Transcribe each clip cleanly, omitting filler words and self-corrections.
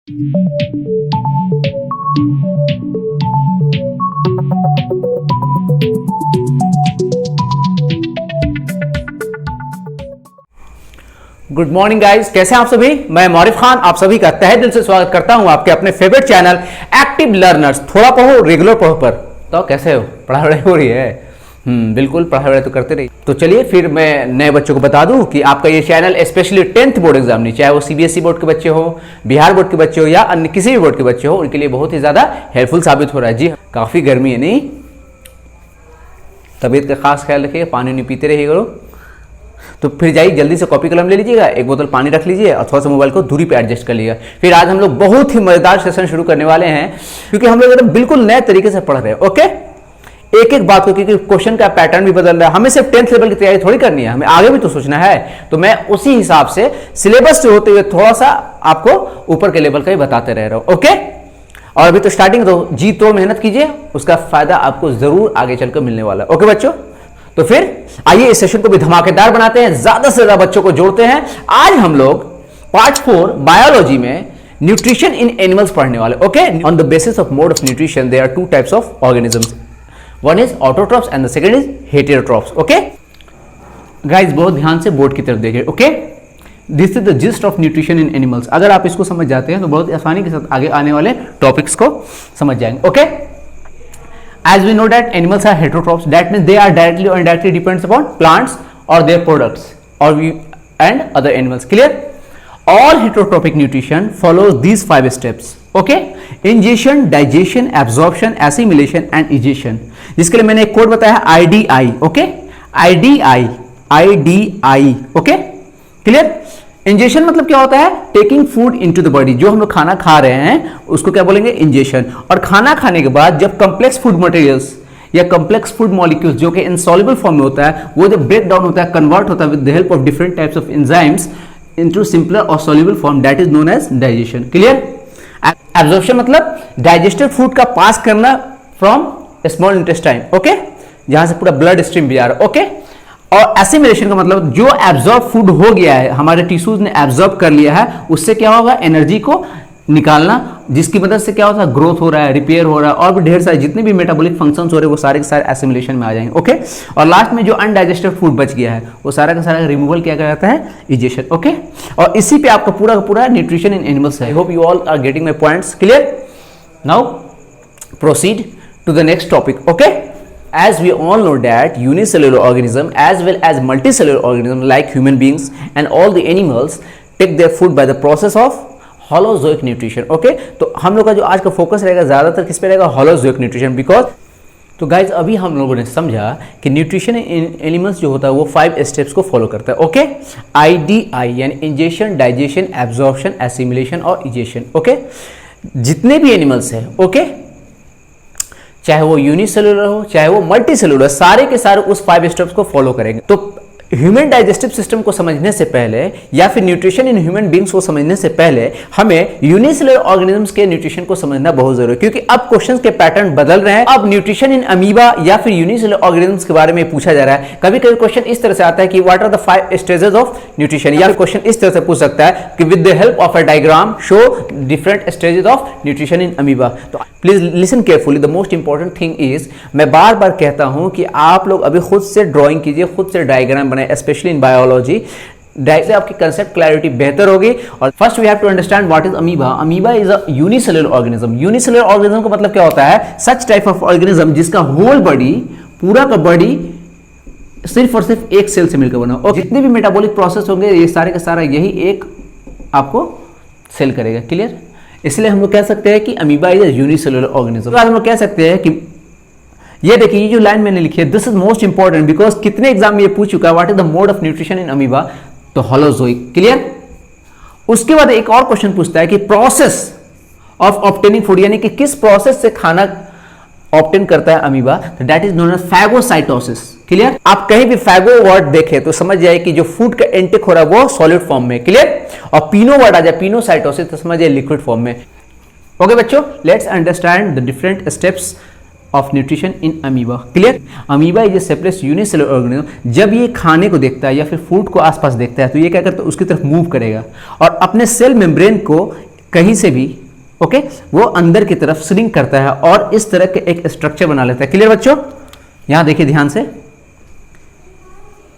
Good morning guys, कैसे हैं आप सभी। मैं मौरिफ खान आप सभी का तहे दिल से स्वागत करता हूं आपके अपने फेवरेट चैनल एक्टिव लर्नर्स। थोड़ा पढ़ो रेगुलर पढ़ो पर। तो कैसे हो, पढ़ाई हो रही है? बिल्कुल पढ़ाई तो करते रहिए। तो चलिए फिर मैं नए बच्चों को बता दूं कि आपका ये channel specially 10th board exam नहीं, चाहे वो सीबीएसई बोर्ड के बच्चे हो, बिहार बोर्ड के बच्चे हो या अन्य किसी भी बोर्ड के बच्चे हो, उनके लिए बहुत ही ज्यादा हेल्पफुल साबित हो रहा है। जी काफी गर्मी है नहीं, तबीयत का खास ख्याल रखिएगा, पानी नहीं पीते रहिए करो। तो फिर जाइए जल्दी से कॉपी कलम ले लीजिएगा, एक बोतल पानी रख लीजिए और थोड़ा सा मोबाइल को दूरी पे एडजस्ट कर लीजिएगा। फिर आज हम लोग बहुत ही मजेदार सेशन शुरू करने वाले हैं, क्योंकि हम लोग एकदम बिल्कुल नए तरीके से पढ़ रहे हैं। ओके, एक एक बात को, क्योंकि क्वेश्चन का पैटर्न भी बदल रहा है। हमें सिर्फ 10th लेवल की तैयारी थोड़ी करनी है, हमें आगे भी तो सोचना है। तो मैं उसी हिसाब से सिलेबस से होते हुए थोड़ा सा आपको ऊपर के लेवल का ही बताते रह रहा हूं। ओके, और अभी तो स्टार्टिंग, तो जी तोड़ मेहनत कीजिए, उसका फायदा आपको जरूर आगे चलकर मिलने वाला है। ओके बच्चों, तो फिर आइए इस सेशन को भी धमाकेदार बनाते हैं, ज्यादा से ज्यादा बच्चों को जोड़ते हैं। आज हम लोग पार्ट 4 बायोलॉजी में न्यूट्रिशन इन एनिमल्स पढ़ने वाले। Okay, on the basis of mode of nutrition there are 2 types of organisms, one is autotrophs and the second is heterotrophs. Okay guys, बहुत ध्यान से बोर्ड की तरफ देखिए। Okay, this is the gist of nutrition in animals. अगर आप इसको समझ जाते हैं तो बहुत आसानी के साथ आगे आने वाले टॉपिक्स को समझ जाएंगे। Okay, as we know that animals are heterotrophs, that means they are directly or indirectly depends upon plants or their products and other animals. Clear? All heterotrophic nutrition follows these 5 steps. Okay, ingestion, digestion, absorption, assimilation and egestion. जिसके लिए मैंने एक code बताया IDI. Okay, IDI. Okay, clear? Ingestion मतलब क्या होता है? Taking food into the body. जो हम लोग खाना खा रहे हैं उसको क्या बोलेंगे? इंजेशन। और खाना खाने के बाद जब कंप्लेक्स फूड मटेरियल्स या कंप्लेक्स फूड मॉलिक्यूल्स जो कि इनसॉल्युबल फॉर्म में होता है, वो जब ब्रेक डाउन होता है, कन्वर्ट होता है with the help of different types of enzymes into simpler और soluble form, that is known as digestion. Clear? Absorption मतलब डाइजेस्टेड फूड का पास करना फ्रॉम स्मॉल इंटेस्टाइन। ओके, जहां से पूरा ब्लड स्ट्रीम भी आ रहा है। ओके, और एसिमिलेशन का मतलब जो एब्जॉर्ब फूड हो गया है, हमारे टिश्यूज ने एब्जॉर्ब कर लिया है, उससे क्या होगा? एनर्जी को निकालना, जिसकी मदद से क्या होता है? ग्रोथ हो रहा है, रिपेयर हो रहा है, और भी ढेर सारे जितने भी मेटाबॉलिक फंक्शंस हो रहे हैं वो सारे के सारे एसिमिलेशन में आ जाएंगे। ओके, और लास्ट में जो अनडाइजेस्टेड फूड बच गया है वो सारा का सारा रिमूवल किया जाता है, इजेशन। ओके, और इसी पे आपका पूरा का पूरा न्यूट्रिशन इन एनिमल्स है। I hope you all are getting my points. Clear? Now proceed to the next topic. Okay, as we all know that unicellular organism as well as multicellular organism like human beings and all the animals take their food by the process of holozoic nutrition. Okay, तो हम लोग का जो आज का focus रहेगा ज्यादातर किस पे रहेगा? holozoic nutrition। बिकॉज तो गाइज अभी हम लोगों ने समझा कि न्यूट्रिशन इन एनिमल्स जो होता है वो 5 स्टेप्स को फॉलो करता है। ओके, IDI यानी इंजेशन, डाइजेशन, एब्जॉर्प्शन, एसिमिलेशन और इजेशन। ओके, जितने भी एनिमल्स हैं, ओके, चाहे वो यूनिसेलुलर हो चाहे वो मल्टी सेलुलर, सारे के सारे उस 5 स्टेप्स को फॉलो करेंगे। तो ह्यूमन डाइजेस्टिव सिस्टम को समझने से पहले या फिर न्यूट्रिशन इन ह्यूमन बींग्स को समझने से पहले हमें यूनिसेलुलर ऑर्गेनिजम्स के न्यूट्रिशन को समझना बहुत जरूरी है, क्योंकि अब क्वेश्चंस के पैटर्न बदल रहे हैं। अब न्यूट्रिशन इन अमीबा या फिर यूनिसेलुलर ऑर्गेनिजम्स के बारे में पूछा जा रहा है। कभी कभी क्वेश्चन इस तरह से आता है कि what are the 5 stages of nutrition, या फिर क्वेश्चन इस तरह से पूछ सकता है कि with the help of a diagram show different stages of nutrition in amoeba. तो please listen carefully, the most important thing is, मैं बार बार कहता हूं कि आप लोग अभी खुद से ड्राइंग कीजिए, खुद से डायग्राम बनाए, स्पेशली इन बायोलॉजी। से आपकी कंसेप्ट क्लैरिटी बेहतर होगी। और first we have to understand what is amoeba. Amoeba is a unicellular organism. Unicellular organism का मतलब क्या होता है? सच टाइप ऑफ ऑर्गेनिज्म जिसका होल बॉडी, पूरा का बॉडी सिर्फ और सिर्फ एक सेल से मिलकर बना। और जितने भी मेटाबॉलिक प्रोसेस होंगे ये सारे का सारा यही एक आपको सेल करेगा। क्लियर? इसलिए हम लोग कह सकते हैं कि amoeba is a unicellular organism. हम लोग कह सकते हैं कि ये देखिए, ये जो लाइन मैंने लिखी है, this is most important because कितने एग्जाम में ये पूछ चुका है, what is the mode of nutrition in amoeba? तो होलोजोइक। क्लियर? उसके बाद एक और क्वेश्चन पूछता है कि प्रोसेस ऑफ ऑब्टेनिंग फूड, यानी कि किस प्रोसेस से खाना ऑब्टेन करता है amoeba? That is known as phagocytosis. Clear? आप कहीं भी फैगो वर्ड देखें तो समझ जाए कि जो फूड का इंटेक हो रहा है वो सॉलिड फॉर्म में। क्लियर? और पीनो वर्ड आ जाए, पिनोसाइटोसिस, तो समझ जाए लिक्विड फॉर्म में। ओके बच्चों, let's understand the different steps of nutrition in amoeba. Clear? Amoeba is a separate unicellular organism. जब ये खाने को देखता है या फिर फूड को आसपास देखता है तो ये क्या करता है? उसकी तरफ मूव करेगा और अपने सेल मेम्ब्रेन को कहीं से भी ओके वो अंदर की तरफ श्रिंक करता है और इस तरह के एक स्ट्रक्चर बना लेता है। क्लियर बच्चों? यहां देखिए ध्यान से,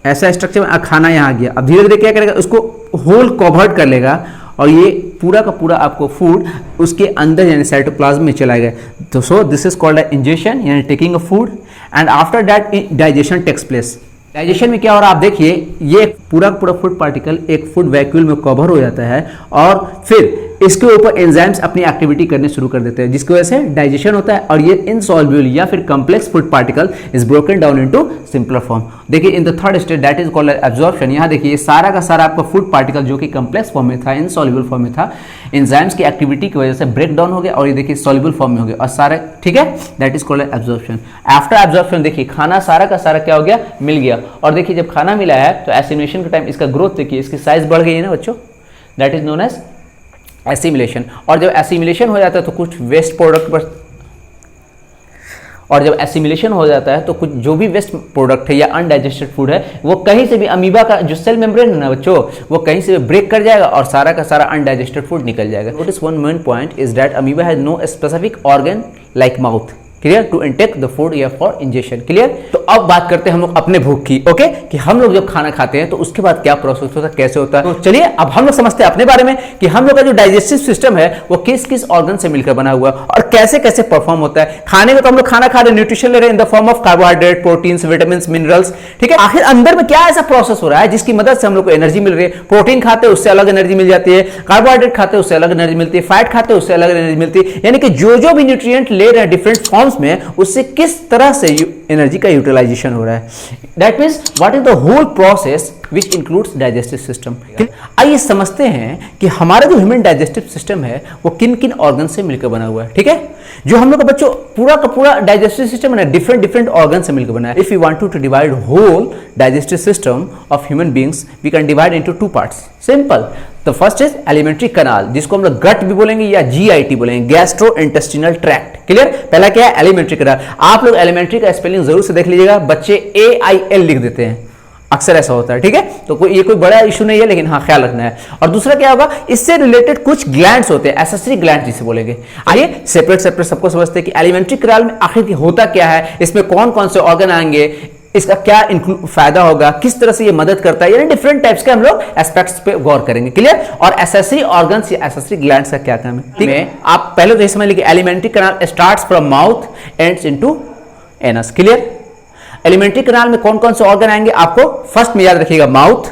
ऐसा स्ट्रक्चर, खाना यहां आ गया। अब धीरे धीरे क्या करेगा, उसको होल कवर्ड कर लेगा और ये पूरा का पूरा आपको फूड उसके अंदर यानी साइटोप्लाज्म में चला गया। तो so this is called ingestion यानी taking a food and after that digestion takes place. Digestion में क्या हो रहा है आप देखिए, ये पूरा पूरा फूड पार्टिकल एक फूड वैक्यूल में कवर हो जाता है और फिर इसके ऊपर एंजाइम्स अपनी एक्टिविटी करने शुरू कर देते हैं, जिसकी वजह से डाइजेशन होता है और ये इनसॉल्युबल या फिर complex food particle is broken down into simpler form. देखिए in the third stage that is called absorption. यहाँ देखिए ये सारा का सारा आपका फूड पार्टिकल जो कि कॉम्प्लेक्स फॉर्म में था, इनसॉल्युबल फॉर्म में था, एंजाइम्स की एक्टिविटी की वजह से ब्रेक डाउन हो गया और ये देखिए सॉल्युबल फॉर्म में हो गया और सारा, ठीक है, that is called absorption. After absorption देखिए खाना सारा का सारा क्या हो गया, मिल गया। और देखिए जब खाना मिला है तो एसिमिलेशन के टाइम इसका ग्रोथ देखिए, इसकी साइज बढ़ गई है ना बच्चों, that is known as assimilation. और जब एसिमिलेशन हो जाता है तो कुछ वेस्ट प्रोडक्ट पर, और जब एसिमिलेशन हो जाता है तो कुछ जो भी वेस्ट प्रोडक्ट है या अनडाइजेस्टेड फूड है वो कहीं से भी, अमीबा का जो सेल मेम्ब्रेन है ना बच्चों, वो कहीं से भी ब्रेक कर जाएगा और सारा का सारा अनडाइजेस्टेड फूड निकल जाएगा। Notice one main point is that amoeba has no specific organ like mouth, clear, to intake the food या फॉर इंजेशन। क्लियर? तो अब बात करते हैं हम लोग अपने भूख की, ओके, कि हम लोग जब खाना खाते हैं तो उसके बाद क्या प्रोसेस होता है, कैसे होता है। तो चलिए अब हम लोग समझते हैं अपने बारे में कि हम लोग का जो डाइजेस्टिव सिस्टम है वो किस किस ऑर्गन से मिलकर बना हुआ है और कैसे कैसे परफॉर्म होता है। खाने में तो हम लोग खाना खा रहे हैं, न्यूट्रिशन ले रहे हैं in the form of carbohydrate, proteins, vitamin, minerals, ठीक है। आखिर अंदर में क्या ऐसा प्रोसेस हो रहा है जिसकी मदद से हम लोग को एनर्जी मिल रही है। प्रोटीन खाते हैं उससे अलग एनर्जी मिल जाती है, कार्बोहाइड्रेट खाते हैं उससे अलग एनर्जी मिलती है, फैट खाते हैं उससे अलग एनर्जी मिलती है। यानी कि जो भी न्यूट्रिएंट ले रहे हैं डिफरेंट फॉर्म्स में, उससे किस तरह से एनर्जी का यूटिलाइजेशन हो रहा है। That means what is the whole process which includes digestive system. आइए समझते हैं कि हमारा जो ह्यूमन डाइजेस्टिव सिस्टम है वो किन किन ऑर्गन से मिलकर बना हुआ है, ठीक है। जो हम लोग का बच्चों पूरा का पूरा डाइजेस्टिव सिस्टम है ना, डिफरेंट डिफरेंट ऑर्गन से मिलकर बना है। If you want to divide whole digestive system of human beings we can divide into two parts, simple. The first is elementary canal, जिसको हम लोग गट भी बोलेंगे या जीआईटी बोलेंगे, गैस्ट्रो इंटेस्टिनल ट्रैक्ट। क्लियर? पहला क्या है, एलिमेंट्री कैनाल। आप लोग एलिमेंट्री का स्पेलिंग जरूर से देख लीजिएगा, बच्चे AIL लिख देते हैं, अक्सर ऐसा होता है, ठीक है। तो ये कोई बड़ा इशू नहीं है, लेकिन हाँ ख्याल रखना है। और दूसरा क्या होगा, इससे रिलेटेड कुछ ग्लैंड्स होते हैं, एसेसरी ग्लैंड जिसे बोलेंगे। आइए सेपरेट सेपरेट सबको समझते हैं कि एलिमेंट्री कैनाल में आखिर होता क्या है, इसमें कौन कौन से ऑर्गन आएंगे, इसका क्या फायदा होगा, किस तरह से ये मदद करता है, यानी डिफरेंट टाइप्स के हम लोग एस्पेक्ट्स पे गौर करेंगे। क्लियर? और एसेसरी ऑर्गन्स या एसेसरी ग्लैंड्स का क्या काम है, ठीक है। आप पहले तो ये समझ लीजिए alimentary canal starts from mouth ends into anus. Clear? Alimentary canal में कौन कौन से ऑर्गन आएंगे आपको फर्स्ट में याद रखिएगा, माउथ,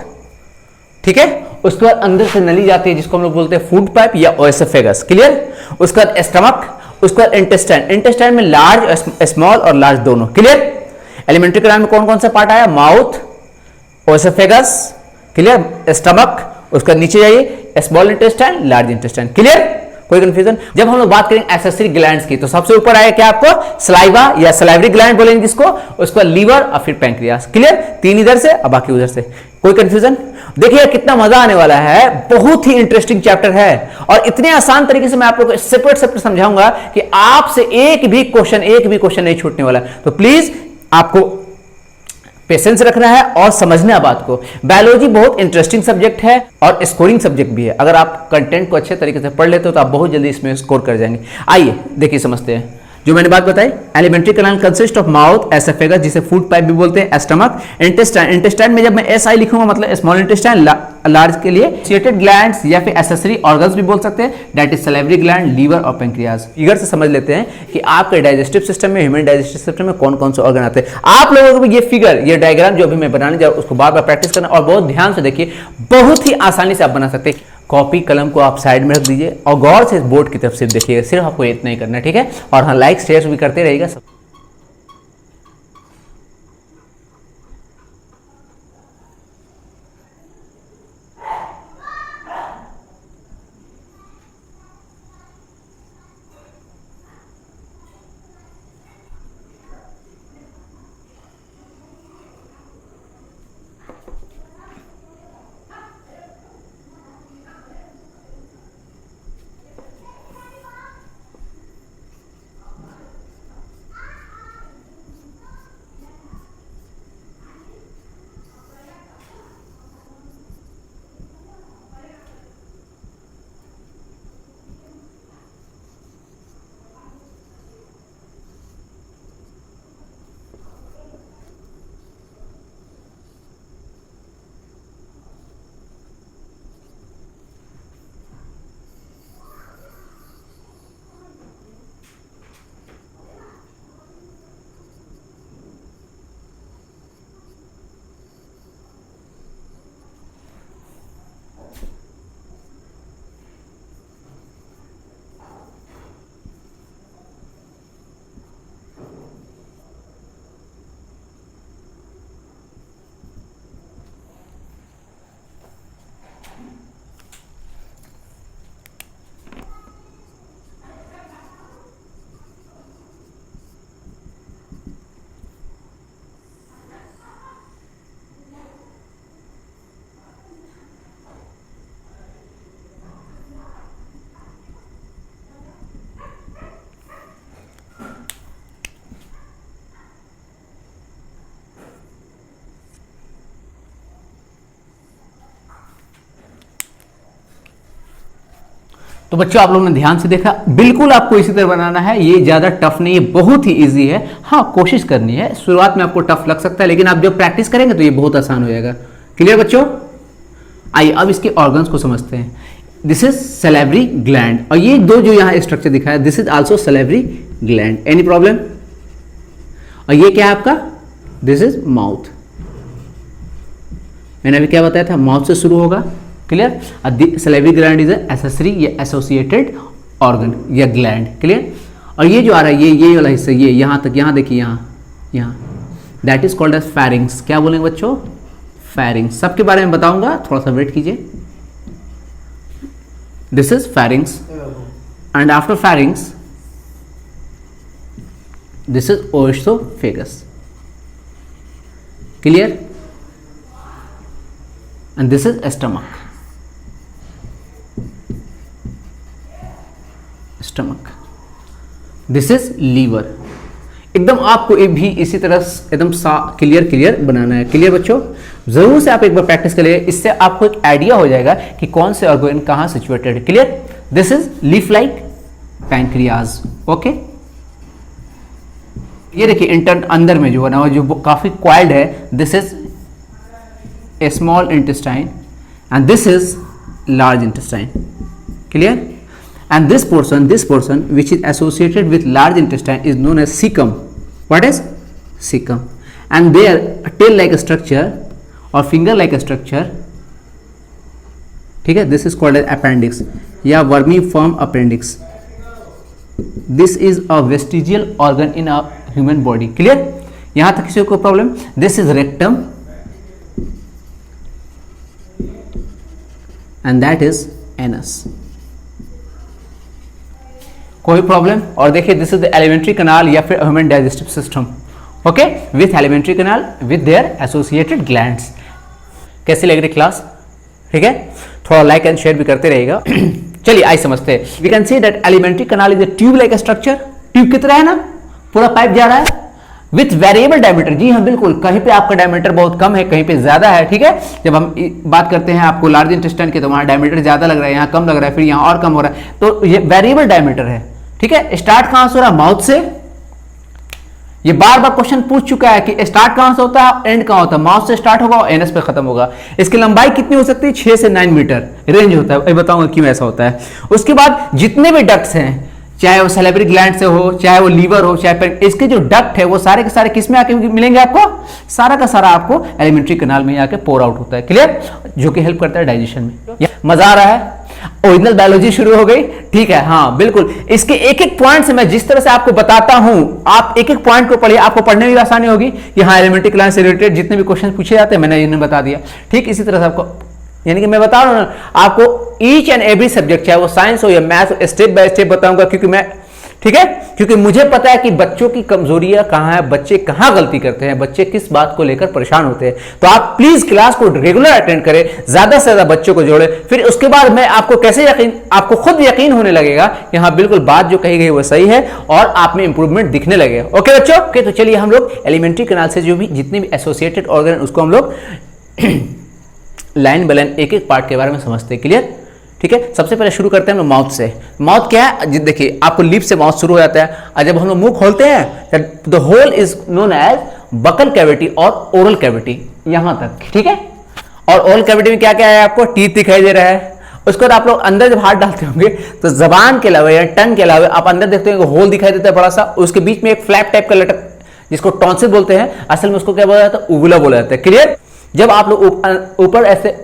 ठीक है। उसके बाद अंदर से नली जाती है जिसको हम लोग बोलते हैं फूड पाइप या ओएसोफेगस। क्लियर? उसके बाद स्टमक, उसके बाद इंटेस्टाइन। इंटेस्टाइन में लार्ज, स्मॉल और लार्ज दोनों। क्लियर? एलिमेंट्री कैनाल में कौन कौन सा पार्ट आया, माउथ, ओएसोफेगस, क्लियर, स्टमक, उसका नीचे जाइए small intestine, large intestine. Clear? कोई कंफ्यूजन? जब हम लोग बात करेंगे एक्सेसरी ग्लैंड्स की तो सबसे ऊपर आएगा क्या आपको, सलाइवा या सलाइवरी ग्लैंड बोलेंगे जिसको, उसका लीवर और फिर पैंक्रियास। क्लियर? 3 इधर से और बाकी उधर से। कोई कंफ्यूजन? देखिए कितना मजा आने वाला है, बहुत ही इंटरेस्टिंग चैप्टर है और इतने आसान तरीके से मैं आप लोग को सेपरेट सेपरेट समझाऊंगा कि आपसे एक भी क्वेश्चन नहीं छूटने वाला। तो प्लीज आपको पेशेंस रखना है और समझना है बात को। बायोलॉजी बहुत इंटरेस्टिंग सब्जेक्ट है और स्कोरिंग सब्जेक्ट भी है। अगर आप कंटेंट को अच्छे तरीके से पढ़ लेते हो तो आप बहुत जल्दी इसमें स्कोर कर जाएंगे। आइए देखिए समझते हैं जो मैंने बात बताई। Alimentary canal consist of mouth, oesophagus जिसे फूड पाइप भी बोलते हैं, स्टमक, इंटेस्टाइन। इंटेस्टाइन में जब मैं SI लिखूंगा मतलब स्मॉल इंटेस्टाइन, लार्ज के लिए सीटेड ग्लैंड्स या फिर एसेसरी ऑर्गन्स भी बोल सकते हैं, that is salivary gland, liver और पैंक्रियाज। फिगर से समझ लेते हैं कि आपके डाइजेस्टिव सिस्टम में, ह्यूमन डाइजेस्टिव सिस्टम में कौन कौन से ऑर्गन आते हैं। आप लोगों को ये फिगर, ये डायग्राम जो अभी मैं बनाने जा रहा हूं उसको बार बार प्रैक्टिस करना और बहुत ध्यान से देखिए, बहुत ही आसानी से आप बना सकते हैं। कॉपी कलम को आप साइड में रख दीजिए और गौर से बोर्ड की तरफ सिर्फ देखिएगा, सिर्फ आपको इतना ही करना है, ठीक है। और हाँ लाइक शेयर भी करते रहिएगा सब। तो बच्चों आप लोगों ने ध्यान से देखा, बिल्कुल आपको इसी तरह बनाना है, ये ज्यादा टफ नहीं है, बहुत ही इजी है। हाँ कोशिश करनी है, शुरुआत में आपको टफ लग सकता है, लेकिन आप जब प्रैक्टिस करेंगे तो ये बहुत आसान हो जाएगा। क्लियर बच्चों? आइए अब इसके ऑर्गन्स को समझते हैं। दिस इज सैलिवरी ग्लैंड, और ये दो जो यहाँ स्ट्रक्चर दिखाया, this is also salivary gland. Any problem? और ये क्या है आपका? This is mouth. मैंने अभी क्या बताया था, माउथ से शुरू होगा। Clear? Salivary gland is accessory या एसोसिएटेड ऑर्गन या ग्लैंड। क्लियर? और ये जो आ रहा है, ये वाला हिस्सा, ये यहाँ तक, यहाँ देखिए, यहाँ that is called as pharynx. क्या बोलेंगे बच्चों? फेरिंग्स। सबके बारे में बताऊंगा, थोड़ा सा वेट कीजिए। This is pharynx and after pharynx this is oesophagus. Clear? And this is stomach. Stomach. This is liver. एकदम आपको ये भी इसी तरह एकदम क्लियर बनाना है। क्लियर बच्चों? जरूर से आप एक बार प्रैक्टिस करिए, इससे आपको एक आइडिया हो जाएगा कि कौन से ऑर्गन कहां सिचुएटेड है। Clear? This is leaf like pancreas. Okay, ये देखिए इंटर अंदर में जो बना हुआ, जो काफी क्वाइल्ड है, this is a small intestine and this is large intestine. Clear? And this portion which is associated with large intestine is known as cecum. What is cecum? And there a tail like structure or finger like structure, ठीक है, this is called as appendix या vermiform appendix. This is a vestigial organ in a human body. Clear? यहाँ तक किसी को problem? This is rectum and that is anus. कोई problem? और देखिए दिस इज द एलिमेंट्री कनाल या फिर human digestive system. Okay, with elementary kanal with their associated glands. कैसी लग रही क्लास? ठीक है, थोड़ा लाइक एंड शेयर भी करते रहेगा। चलिए आई समझते हैं। We can see that elementary canal is a tube like structure. Tube की तरह है ना, पूरा पाइप जा रहा है विथ वेरिएबल डायमीटर। जी हाँ बिल्कुल, कहीं पे आपका डायमीटर बहुत कम है, कहीं पे ज्यादा है। ठीक है, जब हम बात करते हैं आपको लार्ज इंटेस्टाइन के, तो वहां डायमीटर ज्यादा लग रहा है, यहाँ कम लग रहा है, फिर यहाँ और कम हो रहा है, तो ये वेरिएबल डायमीटर है। ठीक है, स्टार्ट कहां से हो रहा है? माउथ से। ये बार बार क्वेश्चन पूछ चुका है कि स्टार्ट कहां से होता है, एंड कहां होता है। माउथ से स्टार्ट होगा और एनएस पे खत्म होगा। इसकी लंबाई कितनी हो सकती है? 6 से 9 मीटर रेंज होता है। मैं बताऊंगा क्यों ऐसा होता है। उसके बाद जितने भी डक्ट्स हैं, चाहे वो सैलिवरी ग्लैंड से हो, चाहे वो लीवर हो, चाहे इसके जो डक्ट है, वो सारे के सारे किस में आके मिलेंगे आपको? सारा का सारा आपको एलिमेंट्री कनाल में आके पोर आउट होता है। क्लियर? जो कि हेल्प करता है डाइजेशन में। मजा आ रहा है? ओरिजिनल बायोलॉजी शुरू हो गई। ठीक है, हाँ बिल्कुल। इसके एक एक पॉइंट से मैं जिस तरह से आपको बताता हूं, आप एक एक पॉइंट को पढ़िए, आपको पढ़ने में भी आसानी होगी कि हाँ एलिमेंट्री कनाल से रिलेटेड जितने भी क्वेश्चन पूछे जाते हैं मैंने इन्हें बता दिया। ठीक, इसी तरह से आपको, यानी कि मैं बता रहा हूं आपको ईच एंड एवरी सब्जेक्ट, चाहे वो साइंस हो या मैथ्स हो, स्टेप बाय स्टेप बताऊंगा, क्योंकि मैं, ठीक है, क्योंकि मुझे पता है कि बच्चों की कमजोरियां कहां है, बच्चे कहां गलती करते हैं, बच्चे किस बात को लेकर परेशान होते हैं। तो आप प्लीज क्लास को रेगुलर अटेंड करें, ज्यादा से ज्यादा बच्चों को जोड़े, फिर उसके बाद मैं आपको कैसे यकीन, आपको खुद यकीन होने लगेगा कि हाँ बिल्कुल बात जो कही गई वो सही है और आप में इंप्रूवमेंट दिखने लगेगा। ओके बच्चों? ओके, तो चलिए हम लोग एलिमेंट्री कनाल से जो भी जितने भी एसोसिएटेड ऑर्गन उसको हम लोग लाइन बाय लाइन एक एक पार्ट के बारे में समझते हैं। क्लियर? ठीक है, सबसे पहले शुरू करते हैं हम लोग माउथ से। माउथ क्या है? देखिए आपको लिप से माउथ शुरू हो जाता है, और जब हम लोग मुंह खोलते हैं the whole is known as buccal cavity और ओरल कैविटी, यहां तक। ठीक है, और ओरल कैविटी में क्या क्या है? आपको टीथ दिखाई दे रहा है। उसके बाद आप लोग अंदर जब हाथ डालते होंगे तो जबान के अलावा या टंग के अलावा आप अंदर देखते होंगे होल दिखाई देता है बड़ा सा, उसके बीच में एक फ्लैप टाइप का लटक, जिसको टॉन्सिल बोलते हैं, असल में उसको क्या बोला जाता है? उवुला बोला जाता है। क्लियर? जब आप लोग ऊपर ऐसे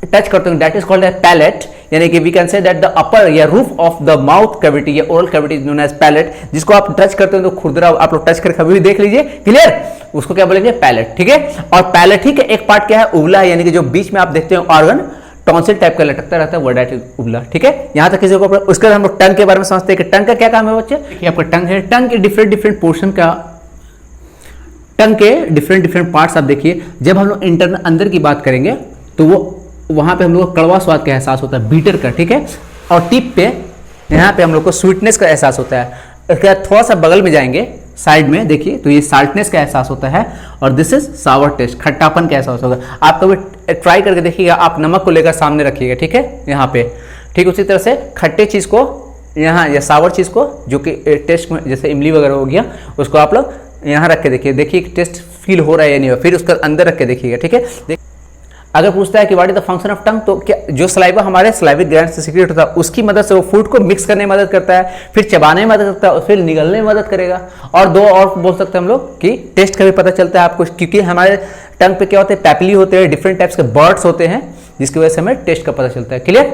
टच करते हैं, that is called as palate, यानी कि we can say that the upper या roof of the mouth cavity या oral cavity is known as palate, जिसको आप टच करते हैं तो खुरदरा आप लोग टच करके कभी भी देख लीजिए। क्लियर? उसको क्या बोलेंगे? पैलेट। ठीक है, और पैलेट ही का एक पार्ट क्या है? उवला, यानी कि जो बीच में आप देखते हैं ऑर्गन टॉन्सिल टाइप का लटकता रहता है, वो दैट इज उवला। ठीक है, यहां तक किसी को। उसके बाद हम लोग टंग के बारे में समझते हैं कि टंग का क्या काम है बच्चे। देखिए आपका टंग है, टंग के डिफरेंट डिफरेंट पोर्शन का, टंग के डिफरेंट डिफरेंट पार्ट्स आप देखिए। जब हम लोग इंटरनल अंदर की बात करेंगे तो वो वहां पे हम लोग को कड़वा स्वाद का एहसास होता है, बीटर का। ठीक है, और टिप पे यहाँ पे हम लोग को स्वीटनेस का एहसास होता है। इसके बाद थोड़ा सा बगल में जाएंगे साइड में देखिए तो ये साल्टनेस का एहसास होता है, और दिस इज सावर टेस्ट, खट्टापन का एहसास होगा। आप कभी ट्राई करके देखिएगा, आप नमक को लेकर सामने रखिएगा। ठीक है, यहाँ पे, ठीक उसी तरह से खट्टे चीज़ को यहाँ या सावर चीज़ को, जो कि टेस्ट में जैसे इमली वगैरह हो गया, उसको आप लोग यहाँ रख के देखिए, देखिए टेस्ट फील हो रहा है या नहीं हो, फिर उसका अंदर रख के देखिएगा, ठीक है। अगर पूछता है कि what is the function of tongue, तो क्या जो सलाइवा हमारे सलाइविक ग्लैंड से सीक्रेट होता है उसकी मदद से वो फूड को मिक्स करने में मदद करता है, फिर चबाने में मदद करता है और फिर निगलने में मदद करेगा। और दो और बोल सकते हैं हम लोग कि टेस्ट का भी पता चलता है आपको, क्योंकि हमारे टंग पे क्या होते हैं, पैपिली होते हैं, डिफरेंट टाइप्स के बर्ड्स होते हैं, जिसकी वजह से हमें टेस्ट का पता चलता है। क्लियर,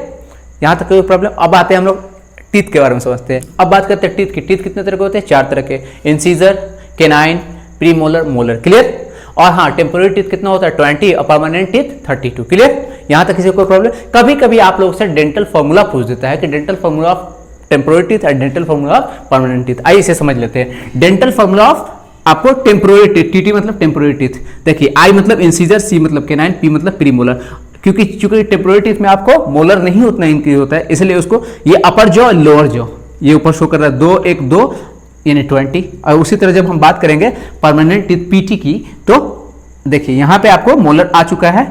यहाँ तक कोई प्रॉब्लम। अब आते हैं हम लोग टीथ के बारे में समझते हैं। अब बात करते हैं टीथ की। टीथ कितने तरह के होते हैं? 4 तरह के, incisor, canine, premolar, molar. Clear. और हाँ, टेम्पोररी टीथ कितना होता है? 20 और परमानेंट टीथ 32। क्लियर, यहाँ तक किसी को प्रॉब्लम? कभी कभी आप लोगों से डेंटल फॉर्मूला पूछ देता है कि dental formula of temporary teeth और dental formula of permanent teeth. आइए इसे समझ लेते हैं। डेंटल फॉर्मूला ऑफ आपको टेम्पोररी टीथ, टीटी मतलब टेम्पोररी टीथ, देखिए आई मतलब इंसीजर, सी मतलब केनाइन, पी मतलब प्रीमोलर। क्योंकि टेम्पोररी टीथ में आपको मोलर नहीं उतना इंक्रीज होता है, इसलिए उसको ये अपर जॉ लोअर जॉ ये ऊपर शो कर रहा है 2 1 2 यानी 20। और उसी तरह जब हम बात करेंगे परमानेंट टीथ पीटी की, तो देखिए यहाँ पे आपको मोलर आ चुका है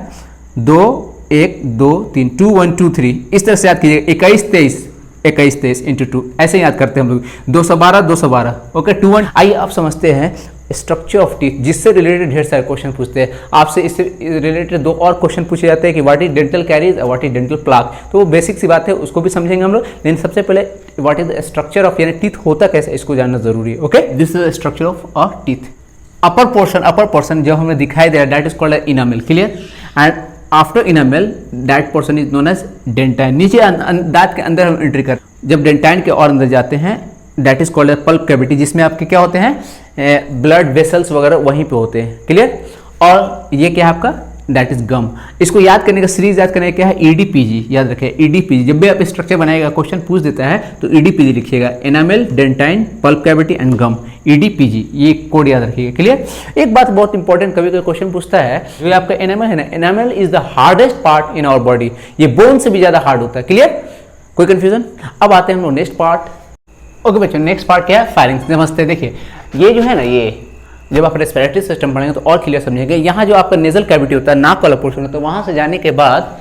2 1 2 3 2 1 2 3। इस तरह से याद कीजिएगा 21 23 इंटू 2, ऐसे याद करते हैं हम लोग। 212 212 ओके 2 1। आइए अब समझते हैं स्ट्रक्चर ऑफ टीथ, जिससे रिलेटेड ढेर सारे क्वेश्चन पूछते हैं आपसे। इससे रिलेटेड 2 और क्वेश्चन पूछे जाते हैं कि व्हाट इज डेंटल कैरीज और व्हाट इज डेंटल प्लाक। तो वो बेसिक सी बात है, उसको भी समझेंगे हम लोग, लेकिन सबसे पहले what is the structure of, यानी टीथ होता कैसे, इसको जानना जरूरी है। Okay, this is the structure of a teeth. Upper portion जो हमें दिखाई दे रहा है, that is called enamel. Clear. And after enamel that portion is known as dentine. नीचे दांत के अंदर हम एंट्री करते हैं, जब डेंटाइन के और अंदर जाते हैं, that is called pulp cavity, जिसमें आपके क्या होते हैं, ब्लड वेसल्स वगैरह वहीं पे होते हैं। क्लियर। और ये क्या है आपका, दैट इज गम। इसको याद करने का, सीरीज याद करने का क्या है, ईडीपीजी। याद रखें ईडीपीजी, जब भी आप स्ट्रक्चर बनाएगा, क्वेश्चन पूछ देता है तो ईडीपीजी लिखिएगा, enamel, dentine, pulp cavity and gum, EDPG, ये कोड याद रखिएगा। क्लियर। एक बात बहुत इंपॉर्टेंट, कभी कोई क्वेश्चन पूछता है, जो आपका एनामेल है ना, enamel is the hardest part in our body, ये बोन से भी ज्यादा हार्ड होता है। क्लियर, कोई कंफ्यूजन? अब आते हैं हम लोग नेक्स्ट पार्ट। ओके बच्चों, नेक्स्ट पार्ट क्या है, फायरिंग्स। नमस्ते। देखिए ये जो है ना, ये जब आप रेस्पिरेटरी सिस्टम पढ़ेंगे तो और क्लियर समझेंगे। यहाँ जो आपका नेजल कैविटी होता है, नाक वाला पोर्शन होता है, वहां से जाने के बाद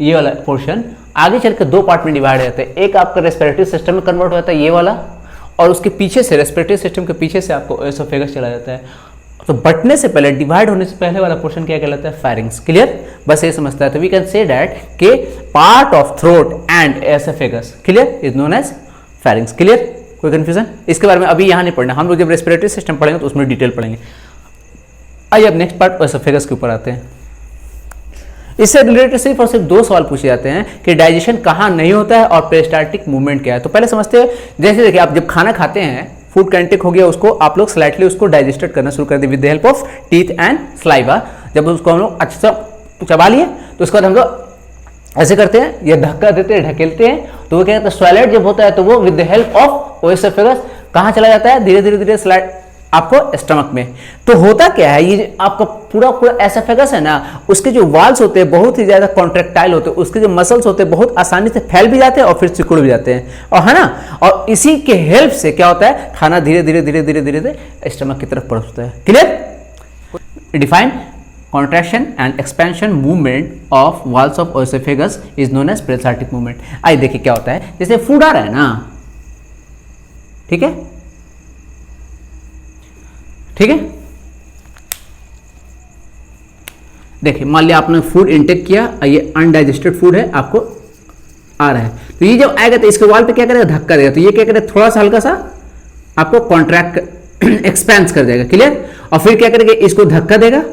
ये वाला पोर्शन आगे चल के 2 पार्ट में डिवाइड हो जाता है। एक आपका रेस्पिरेटरी सिस्टम में कन्वर्ट हो जाता है, ये वाला, और उसके पीछे से, रेस्पिरेटरी सिस्टम के पीछे से आपको एसोफेगस चला जाता है। तो बटने से पहले, डिवाइड होने से पहले वाला पोर्शन क्या कहलाता है, फायरिंग्स। क्लियर, बस ये समझता है। तो वी कैन से दैट के part of throat and oesophagus, clear, is known as pharynx. Clear, कोई कंफ्यूजन? इसके बारे में अभी यहाँ नहीं पढ़ना, हम लोग जब रेस्पिरेटरी सिस्टम पढ़ेंगे तो उसमें डिटेल पढ़ेंगे। आइए अब नेक्स्ट पार्ट एसोफेगस के ऊपर आते हैं। इससे रिलेटेड सिर्फ और सिर्फ 2 सवाल पूछे जाते हैं कि डाइजेशन कहाँ नहीं होता है और पेरिस्टाल्टिक मूवमेंट क्या है। तो पहले समझते हैं, जैसे देखिए आप जब खाना खाते हैं, फूड कैंटिक हो गया, उसको आप लोग स्लाइटली उसको डाइजेस्टेड करना शुरू कर दिए with the help of teeth and saliva. जब उसको हम लोग अच्छा चबा लिए तो उसके बाद हम लोग ऐसे करते हैं, ये धक्का देते हैं, ढकेलते हैं, तो वो क्या कहते हैं, स्वैलेट जब होता है तो वो विद द हेल्प ऑफ ओएसोफेगस कहाँ चला जाता है, धीरे धीरे धीरे स्लाइड आपको स्टमक में। तो होता क्या है, ये आपका पूरा एसोफेगस है ना, उसके जो वाल्स होते हैं बहुत ही ज्यादा कॉन्ट्रेक्टाइल होते हैं, उसके जो मसल्स होते हैं बहुत आसानी से फैल भी जाते हैं और फिर सिकुड़ भी जाते हैं, और है ना। और इसी के हेल्प से क्या होता है, खाना धीरे धीरे धीरे धीरे धीरे धीरे स्टमक की तरफ पहुंचता है। Clear. Define contraction and expansion movement of walls of oesophagus is known as peristaltic movement। आइए देखिए क्या होता है, जैसे फूड आ रहा है ना, ठीक है, ठीक है, देखिए मान लिया आपने फूड इंटेक किया, ये अनडाइजेस्टेड फूड है, आपको आ रहा है, तो ये जब आएगा तो इसके वाल पे क्या करेगा, धक्का देगा, तो ये क्या करेगा, थोड़ा सा हल्का सा आपको कॉन्ट्रैक्ट एक्सपेंस कर जाएगा। क्लियर। और फिर क्या करेगा, इसको धक्का देगा,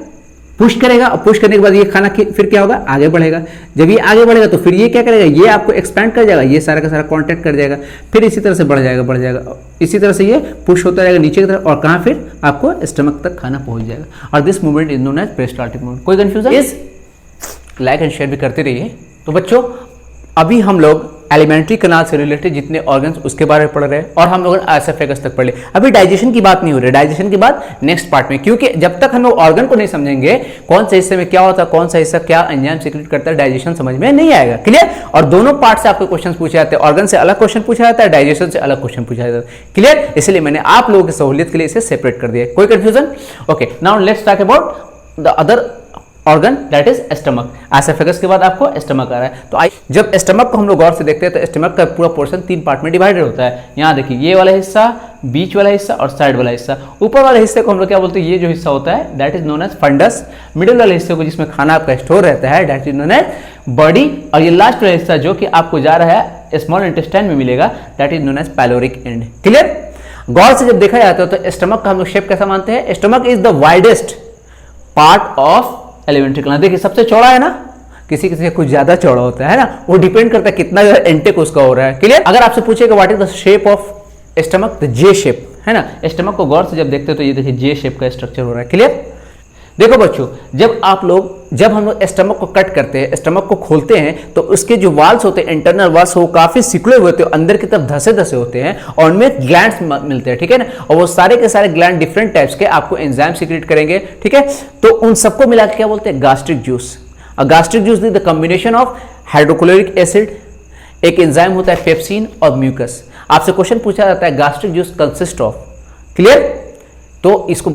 पुश करेगा, और पुश करने के बाद ये खाना फिर क्या होगा, आगे बढ़ेगा। जब ये आगे बढ़ेगा तो फिर ये क्या करेगा, ये आपको एक्सपैंड कर जाएगा, ये सारा का सारा कॉन्टैक्ट कर जाएगा, फिर इसी तरह से बढ़ जाएगा, इसी तरह से ये पुश होता रहेगा नीचे की तरफ, और कहाँ फिर आपको स्टमक तक खाना पहुंच जाएगा। और this movement is known as peristaltic movement. कोई कंफ्यूजन? इस लाइक एंड शेयर भी करते रहिए। तो बच्चों अभी हम लोग एलिमेंट्री कैनाल से रिलेटेड जितने ऑर्गन्स उसके बारे में पढ़ रहे हैं, और हम लोग एसोफेगस तक पढ़ ले। अभी डाइजेशन की बात नहीं हो रही, डाइजेशन की बात नेक्स्ट पार्ट में, क्योंकि जब तक हम लोग ऑर्गन को नहीं समझेंगे, कौन से हिस्से में क्या होता है, कौन सा हिस्सा क्या एंजाइम सीक्रेट करता है, डाइजेशन समझ में नहीं आएगा। क्लियर। और दोनों पार्ट से आपको क्वेश्चन पूछे जाते हैं, ऑर्गन से अलग क्वेश्चन पूछा जाता है, डाइजेशन से अलग क्वेश्चन पूछा जाता है। क्लियर। इसलिए मैंने आप लोगों की सहूलियत के लिए इसे सेपरेट कर दिया। कोई confusion? Okay, now let's talk about the other organ that is stomach. Oesophagus के बाद आपको स्टमक आ रहा है। तो जब स्टमक को हम लोग गौर से देखते हैं तो स्टमक का पूरा पोर्शन 3 पार्ट में डिवाइडेड होता है। यहाँ देखिए ये वाला हिस्सा, बीच वाला हिस्सा और साइड वाला हिस्सा। ऊपर वाले हिस्से को हम लोग क्या बोलते हैं, ये जो हिस्सा होता है that is known as fundus. Middle वाले हिस्से को जिसमें खाना आपका स्टोर रहता है that is known as body. और ये लास्ट वाला हिस्सा जो कि आपको जा रहा है स्मॉल इंटेस्टाइन में मिलेगा that is known as pyloric end. Clear? गौर से जब देखा जाता है तो स्टमक का हम लोग शेप कैसा मानते हैं, stomach is the widest part of alimentary canal. देखिए सबसे चौड़ा है ना, किसी किसी कुछ ज्यादा चौड़ा होता है ना, वो डिपेंड करता है कितना जो है इंटेक उसका हो रहा है। क्लियर? अगर आपसे पूछेगा what is the shape of stomach, the J shape है ना। स्टमक को गौर से जब देखते हो तो ये देखिए जे शेप का स्ट्रक्चर हो रहा है। क्लियर? देखो बच्चों, जब हम लोग स्टमक को कट करते हैं, स्टमक को खोलते हैं तो उसके जो वाल्स होते हैं, इंटरनल वाल्स, वो काफी सिकुड़े हुए होते हैं, अंदर की तरफ धसे धसे होते हैं और उनमें ग्लैंड्स मिलते हैं। ठीक है ना? और वो सारे के सारे ग्लैंड डिफरेंट टाइप्स के आपको एंजाइम सीक्रेट करेंगे। ठीक है? तो उन सबको मिला के क्या बोलते हैं, gastric juice. Gastric juice is the combination of hydrochloric acid, एक एंजाइम होता है पेप्सिन और म्यूकस। आपसे क्वेश्चन पूछा जाता है gastric juice consist of. Clear? तो इसको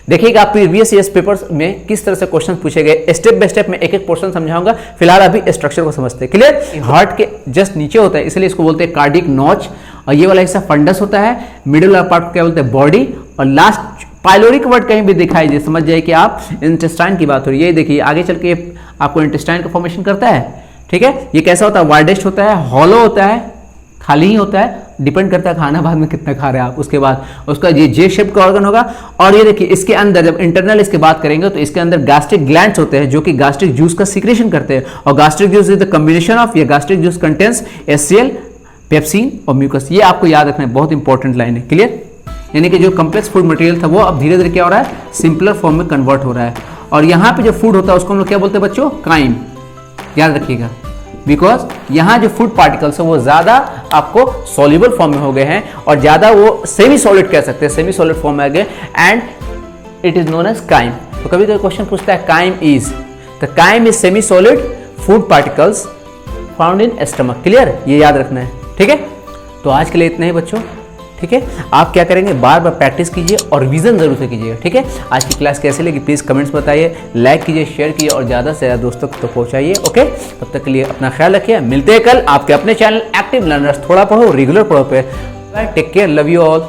देखिएगा आप प्रीवियस ईयर्स पेपर्स में किस तरह से क्वेश्चन पूछे गए, स्टेप बाय स्टेप में एक एक पोर्शन समझाऊंगा। फिलहाल अभी स्ट्रक्चर को समझते हैं। क्लियर? हार्ट के जस्ट नीचे होता है इसलिए इसको बोलते हैं कार्डिक नॉच, और ये वाला हिस्सा फंडस होता है। मिडिल वाला पार्ट को क्या बोलते हैं, बॉडी। और लास्ट पाइलोरिक वर्ड कहीं भी दिखाई दे समझ जाए कि आप इंटेस्टाइन की बात हो रही है। ये देखिए आगे चल के आपको इंटेस्टाइन का फॉर्मेशन करता है। ठीक है? ये कैसा होता है, वाइडेस्ट होता है, हॉलो होता है, खाली ही होता है, डिपेंड करता है खाना बाद में कितना खा रहे हैं आप। उसके बाद उसका ये जे शेप का ऑर्गन होगा। और ये देखिए इसके अंदर जब इंटरनल इसकी बात करेंगे तो इसके अंदर गैस्ट्रिक ग्लैंड्स होते हैं जो कि गैस्ट्रिक जूस का सीक्रेशन करते हैं। और gastric juice is the combination of, ये gastric juice contains HCl, pepsin और म्यूकस। ये आपको याद रखना है, बहुत इंपॉर्टेंट लाइन है। क्लियर? यानी कि जो कम्प्लेक्स फूड मटेरियल था वो अब धीरे धीरे क्या हो रहा है, सिंपलर फॉर्म में कन्वर्ट हो रहा है। और यहाँ पे जो फूड होता है उसको हम लोग क्या बोलते हैं बच्चों, काइम। याद रखिएगा, बिकॉज यहाँ जो फूड पार्टिकल्स है वो ज्यादा आपको सॉल्युबल फॉर्म में हो गए हैं और ज्यादा वो सेमी सॉलिड कह सकते हैं, सेमी सॉलिड फॉर्म में आ गए, and it is known as chyme. तो कभी कभी क्वेश्चन पूछता है chyme is, the chyme is semi solid food particles found in stomach. Clear? ये याद रखना है। ठीक है? तो आज के लिए इतना ही बच्चों। ठीक है? आप क्या करेंगे, बार बार प्रैक्टिस कीजिए और रिवीजन जरूर से कीजिएगा। ठीक है? आज की क्लास कैसे लगी प्लीज़ कमेंट्स बताइए, लाइक कीजिए, शेयर कीजिए और ज़्यादा से ज़्यादा दोस्तों तक तो पहुँचाइए। ओके? तब तक के लिए अपना ख्याल रखिए। मिलते हैं कल आपके अपने चैनल एक्टिव लर्नर्स। थोड़ा पढ़ो, रेगुलर पढ़ो पे। Take care, love you all.